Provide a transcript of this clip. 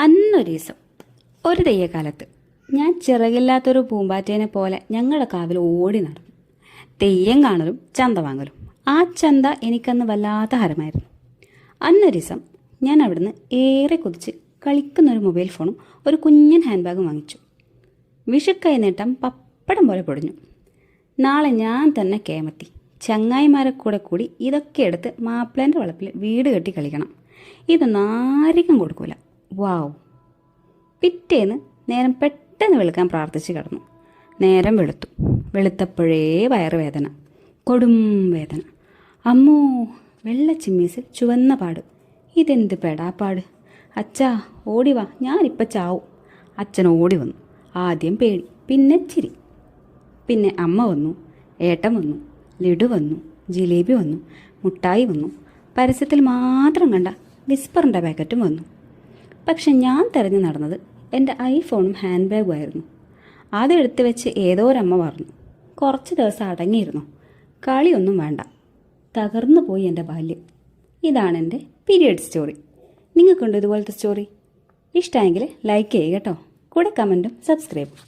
അന്നൊരു ദിവസം ഒരു തെയ്യക്കാലത്ത് ഞാൻ ചിറകില്ലാത്തൊരു പൂമ്പാറ്റേനെ പോലെ ഞങ്ങളുടെ കാവിൽ ഓടി നടന്നു. തെയ്യം കാണലും ചന്ത വാങ്ങലും. ആ ചന്ത എനിക്കന്ന് വല്ലാത്ത ഹരമായിരുന്നു. അന്നൊരു ദിവസം ഞാൻ അവിടുന്ന് ഏറെ കുതിച്ച് കളിക്കുന്നൊരു മൊബൈൽ ഫോണും ഒരു കുഞ്ഞൻ ഹാൻഡ് ബാഗും വാങ്ങിച്ചു. വിഷുക്കൈ നീട്ടം പപ്പടം പോലെ പൊടിഞ്ഞു. നാളെ ഞാൻ തന്നെ കേമത്തി ചങ്ങായിമാരെ കൂടി ഇതൊക്കെ എടുത്ത് മാപ്പിളേൻ്റെ വളപ്പിൽ വീട് കെട്ടി കളിക്കണം. ഇതൊന്നും ആർക്കും കൊടുക്കൂല. വാവ്. പിറ്റേന്ന് നേരം പെട്ടെന്ന് വെളുക്കാൻ പ്രാർത്ഥിച്ച് കിടന്നു. നേരം വെളുത്തപ്പോഴേ വയറുവേദന, കൊടും വേദന. അമ്മോ, വെള്ളച്ചിമ്മീസിൽ ചുവന്ന പാട്. ഇതെന്ത് പെടാപ്പാട്. അച്ഛാ ഓടിവാ, ഞാനിപ്പം ചാവും. അച്ഛൻ ഓടി വന്നു. ആദ്യം പേടി, പിന്നെ ചിരി. പിന്നെ അമ്മ വന്നു, ഏട്ടൻ വന്നു, ലഡു വന്നു, ജിലേബി വന്നു, മുട്ടായി വന്നു, പരസ്യത്തിൽ മാത്രം കണ്ട വിസ്പറിൻ്റെ പാക്കറ്റും വന്നു. പക്ഷെ ഞാൻ തിരഞ്ഞു നടന്നത് എൻ്റെ ഐഫോണും ഹാൻഡ് ബാഗും ആയിരുന്നു. അതെടുത്ത് വെച്ച് ഏതോ ഒരമ്മ പറഞ്ഞു, കുറച്ച് ദിവസം അടങ്ങിയിരുന്നു, കളിയൊന്നും വേണ്ട. തകർന്നു പോയി എൻ്റെ ബാല്യം. ഇതാണ് എൻ്റെ പീരിയഡ് സ്റ്റോറി. നിങ്ങൾക്കുണ്ട് ഇതുപോലത്തെ സ്റ്റോറി? ഇഷ്ടമായെങ്കിൽ ലൈക്ക് ചെയ്യുക കേട്ടോ. കൂടെ കമൻറ്റും സബ്സ്ക്രൈബും.